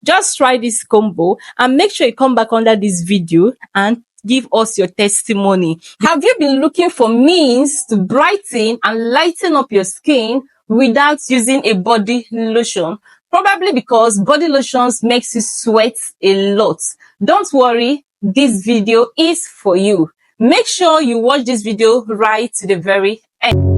Just try this combo and make sure you come back under this video and give us your testimony. Have you been looking for means to brighten and lighten up your skin without using a body lotion? Probably because body lotions makes you sweat a lot. Don't worry, this video is for you. Make sure you watch this video right to the very end.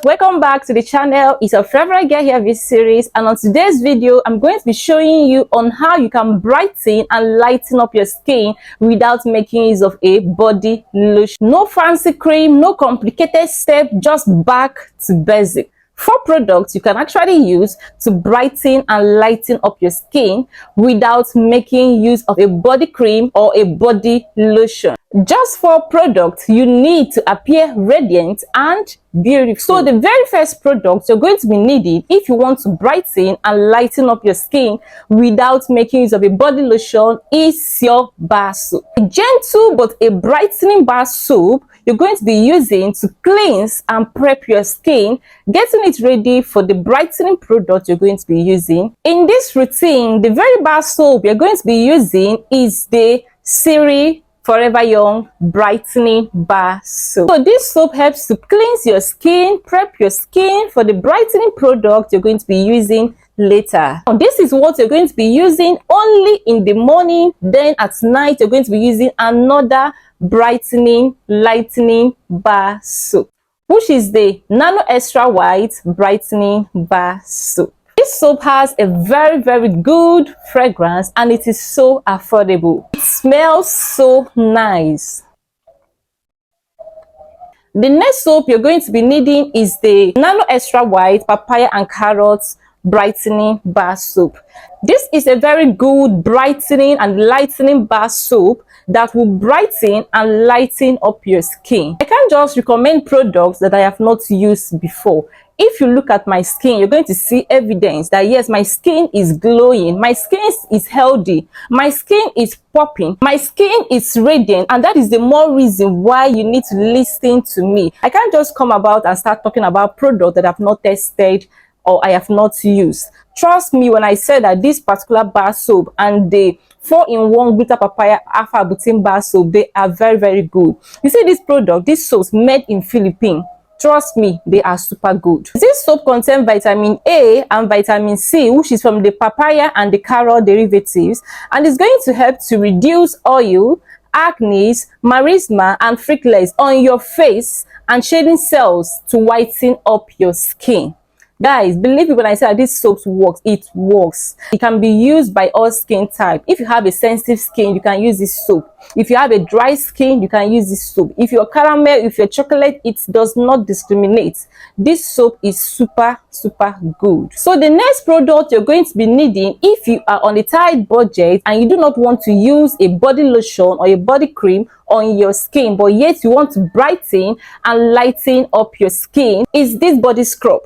Welcome back to the channel. It's your favorite girl here with series, and on today's video I'm going to be showing you on how you can brighten and lighten up your skin without making use of a body lotion. No fancy cream, no complicated step, just back to basic. 4 products you can actually use to brighten and lighten up your skin without making use of a body cream or a body lotion. Just 4 products you need to appear radiant and beautiful. So the very first product you're going to be needing if you want to brighten and lighten up your skin without making use of a body lotion is your bar soap. A gentle but a brightening bar soap you're going to be using to cleanse and prep your skin, getting it ready for the brightening product you're going to be using. In this routine, the very bar soap you're going to be using is the Siri Forever Young Brightening Bar Soap. So this soap helps to cleanse your skin, prep your skin for the brightening product you're going to be using later. Now, this is what you're going to be using only in the morning. Then at night you're going to be using another brightening lightening bar soap, which is the Nano Extra White Brightening Bar Soap. This soap has a very good fragrance and it is so affordable. It smells so nice. The next soap you're going to be needing is the Nano Extra White Papaya and Carrots Brightening Bar Soap. This is a very good brightening and lightening bar soap that will brighten and lighten up your skin. I can't just recommend products that I have not used before. If you look at my skin, you're going to see evidence that yes, my skin is glowing, my skin is healthy, my skin is popping, my skin is radiant, and that is the more reason why you need to listen to me. I can't just come about and start talking about products that I've not tested or I have not used. Trust me when I say that this particular bar soap and the 4-in-1 Glitter Papaya Alpha Albutin bar soap, they are very good. You see this product, this soap made in Philippines. Trust me, they are super good. This soap contains vitamin A and vitamin C, which is from the papaya and the carrot derivatives, and is going to help to reduce oil, acne, melasma, and freckles on your face and shedding cells to whiten up your skin. Guys, believe me when I say that this soap works, it works. It can be used by all skin type. If you have a sensitive skin, you can use this soap. If you have a dry skin, you can use this soap. If you're caramel, if you're chocolate, it does not discriminate. This soap is super good. So the next product you're going to be needing if you are on a tight budget and you do not want to use a body lotion or a body cream on your skin, but yet you want to brighten and lighten up your skin, is this body scrub.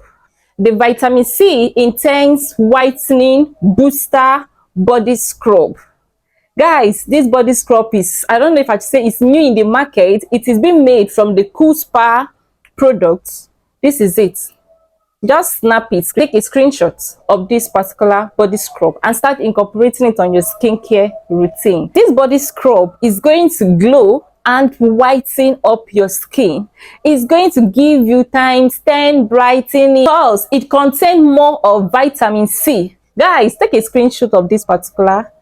The vitamin C intense whitening booster body scrub. Guys, this body scrub is, I don't know if I should say it's new in the market. It is being made from the Cool Spa products. This is it. Just snap it, click a screenshot of this particular body scrub and start incorporating it on your skincare routine. This body scrub is going to glow and whiten up your skin. It's going to give you ×10 brightening because it contains more of vitamin C. Guys, take a screenshot of this particular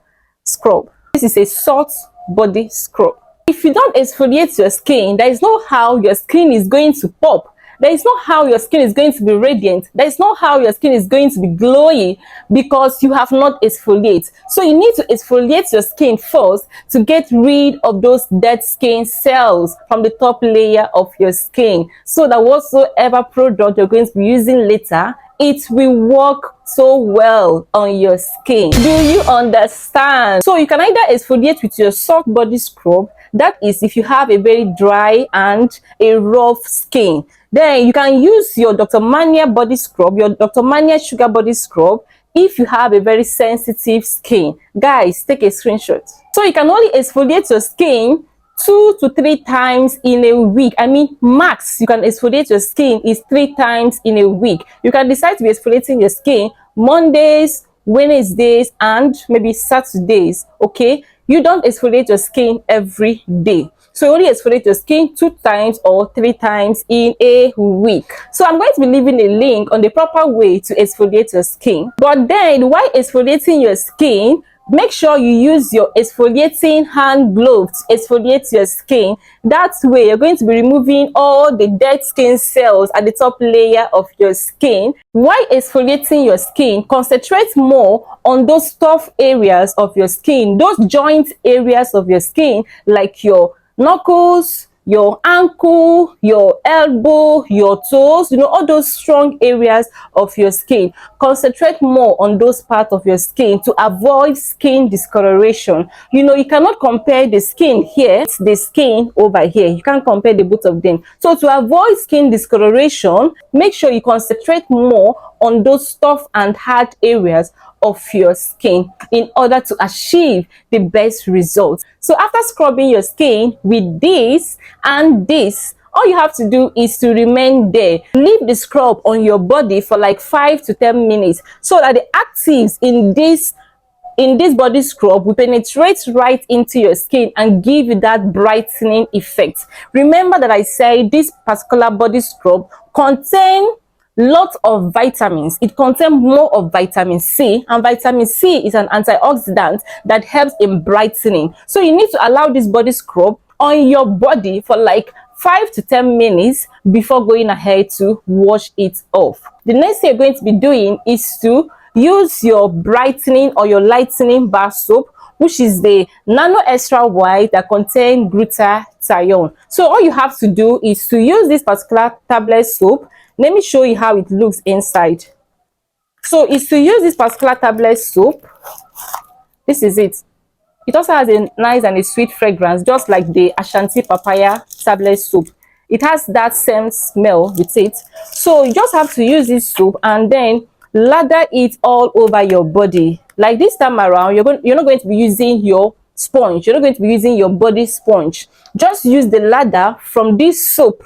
scrub. This is a salt body scrub. If you don't exfoliate your skin, there is no how your skin is going to pop. There is no how your skin is going to be radiant. There is no how your skin is going to be glowy because you have not exfoliated. So you need to exfoliate your skin first to get rid of those dead skin cells from the top layer of your skin, so that whatsoever product you're going to be using later, it will work so well on your skin. Do you understand? So you can either exfoliate with your soft body scrub, that is if you have a very dry and a rough skin. Then you can use your Dr. Mania body scrub, your Dr. Mania sugar body scrub if you have a very sensitive skin. Guys, take a screenshot. So you can only exfoliate your skin 2 to 3 times in a week. I mean, max you can exfoliate your skin is 3 times in a week. You can decide to be exfoliating your skin Mondays, Wednesdays, and maybe Saturdays. Okay, you don't exfoliate your skin every day, so you only exfoliate your skin 2 times or 3 times in a week. So I'm going to be leaving a link on the proper way to exfoliate your skin. But then, while exfoliating your skin, make sure you use your exfoliating hand gloves to exfoliate your skin. That way you're going to be removing all the dead skin cells at the top layer of your skin. While exfoliating your skin, concentrate more on those tough areas of your skin, those joint areas of your skin, like your knuckles, your ankle, your elbow, your toes, you know, all those strong areas of your skin. Concentrate more on those parts of your skin to avoid skin discoloration. You know, you cannot compare the skin here to the skin over here. You can't compare the both of them. So to avoid skin discoloration, make sure you concentrate more on those tough and hard areas of your skin in order to achieve the best results. So after scrubbing your skin with this and this, all you have to do is to remain there. Leave the scrub on your body for like 5 to 10 minutes so that the actives in this body scrub will penetrate right into your skin and give you that brightening effect. Remember that I say this particular body scrub contains lots of vitamins. It contains more of vitamin C, and vitamin C is an antioxidant that helps in brightening. So you need to allow this body scrub on your body for like 5 to 10 minutes before going ahead to wash it off. The next thing you're going to be doing is to use your brightening or your lightening bar soap, which is the Nano Extra white that contains glutathione. So all you have to do is to use this particular tablet soap. Let me show you how it looks inside. So it's to use this particular tablet soap. This is it. It also has a nice and a sweet fragrance, just like the Ashanti papaya tablet soap. It has that same smell with it. So you just have to use this soap and then lather it all over your body. Like this time around, you're not going to be using your sponge. You're not going to be using your body sponge. Just use the lather from this soap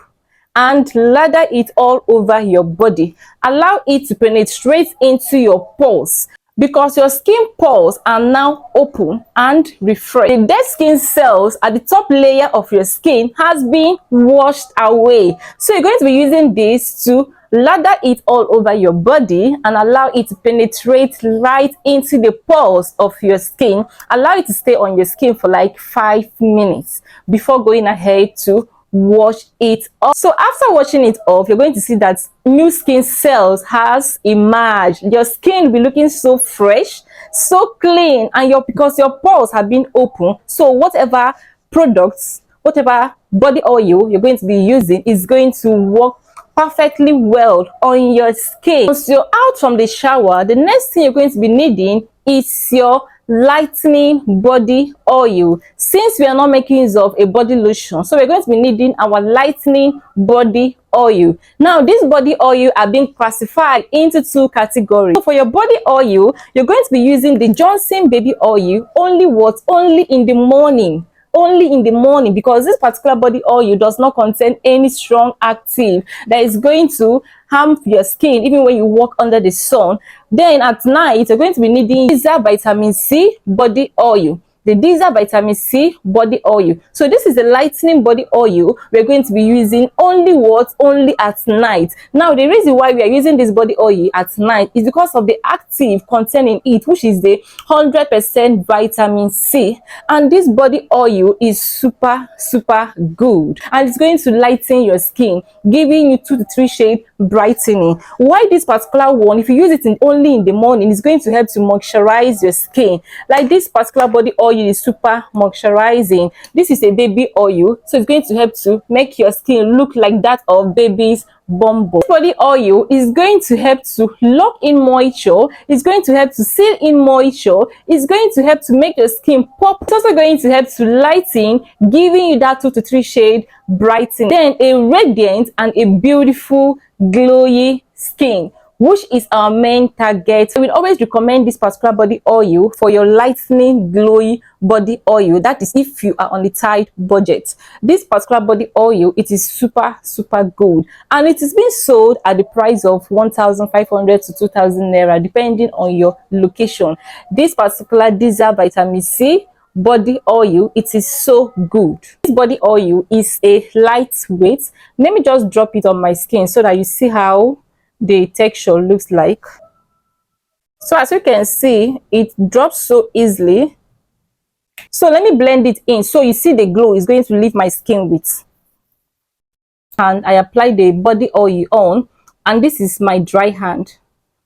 and lather it all over your body. Allow it to penetrate into your pores, because your skin pores are now open and refreshed. The dead skin cells at the top layer of your skin has been washed away. So you're going to be using this to lather it all over your body and allow it to penetrate right into the pores of your skin. Allow it to stay on your skin for like 5 minutes before going ahead to wash it off. So after washing it off, you're going to see that new skin cells has emerged. Your skin will be looking so fresh, so clean, and because your pores have been open, so whatever products, whatever body oil you're going to be using is going to work perfectly well on your skin. Once you're out from the shower, the next thing you're going to be needing is your lightening body oil. Since we are not making use of a body lotion, so we're going to be needing our lightening body oil. Now this body oil are being classified into 2 categories. So for your body oil, you're going to be using the Johnson baby oil only in the morning. Only in the morning, because this particular body oil does not contain any strong active that is going to harm your skin even when you walk under the sun. Then at night, you're going to be needing disaar vitamin C body oil. The disaar vitamin C body oil. So this is the lightening body oil we're going to be using only at night. Now the reason why we are using this body oil at night is because of the active containing it, which is the 100% vitamin C. And this body oil is super good, and it's going to lighten your skin, giving you 2 to 3 shade brightening. Why this particular one, if you use it only in the morning, it's going to help to moisturize your skin. Like this particular body oil is super moisturizing. This is a baby oil, so it's going to help to make your skin look like that of baby's bum. This body oil is going to help to lock in moisture. It's going to help to seal in moisture. It's going to help to make your skin pop. It's also going to help to lighten, giving you that 2 to 3 shade brightening. Then a radiant and a beautiful glowy skin. which is our main target. So we always recommend this particular body oil for your lightening glowy body oil. That is if you are on the tight budget. This particular body oil, it is super good, and it is being sold at the price of 1,500 to 2,000 naira depending on your location. This particular disaar vitamin C body oil, it is so good. This body oil is a lightweight. Let me just drop it on my skin so that you see how the texture looks like. So as you can see, it drops so easily. So let me blend it in so you see the glow is going to leave my skin with. And I apply the body oil on, and this is my dry hand.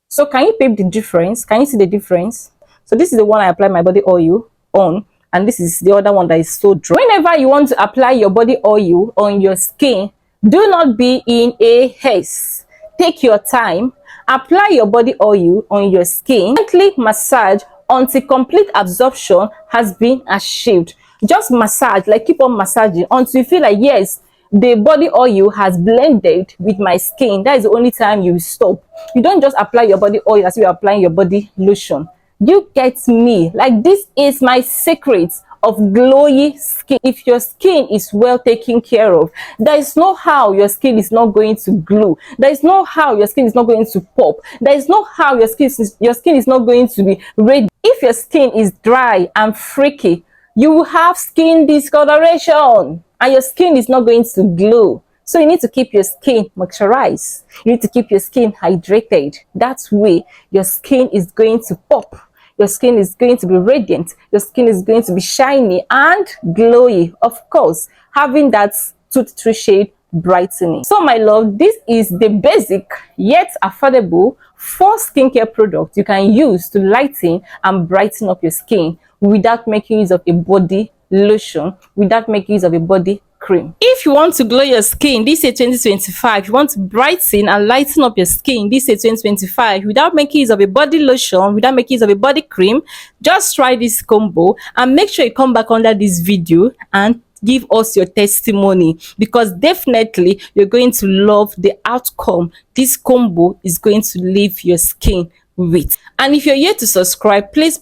So can you peep the difference? Can you see the difference? So this is the one I apply my body oil on, and this is the other one that is so dry. Whenever you want to apply your body oil on your skin, do not be in a haste. Take your time, apply your body oil on your skin, gently massage until complete absorption has been achieved. Just massage, like keep on massaging until you feel like yes, the body oil has blended with my skin. That is the only time you stop. You don't just apply your body oil as you're applying your body lotion. You get me? Like, this is my secret of glowy skin. If your skin is well taken care of, there is no how your skin is not going to glow. There is no how your skin is not going to pop. There is no how your skin is not going to be red. If your skin is dry and freaky, you will have skin discoloration and your skin is not going to glow. So you need to keep your skin moisturized. You need to keep your skin hydrated. That way your skin is going to pop. Your skin is going to be radiant. Your skin is going to be shiny and glowy. Of course, having that 2 to 3 shade brightening. So my love, this is the basic yet affordable 4 skincare products you can use to lighten and brighten up your skin without making use of a body lotion, without making use of a body cream. If you want to glow your skin this year 2025, you want to brighten and lighten up your skin this year 2025 without making use of a body lotion, without making use of a body cream, just try this combo and make sure you come back under this video and give us your testimony, because definitely you're going to love the outcome this combo is going to leave your skin with. And if you're yet to subscribe, please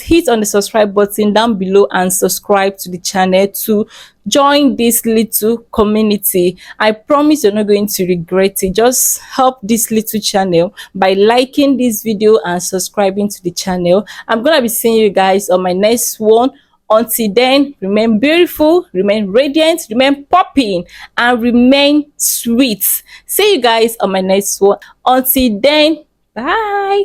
hit on the subscribe button down below and subscribe to the channel to join this little community. I promise you're not going to regret it. Just help this little channel by liking this video and subscribing to the channel. I'm gonna be seeing you guys on my next one. Until then, remain beautiful, remain radiant, remain popping, and remain sweet. See you guys on my next one. Until then, bye.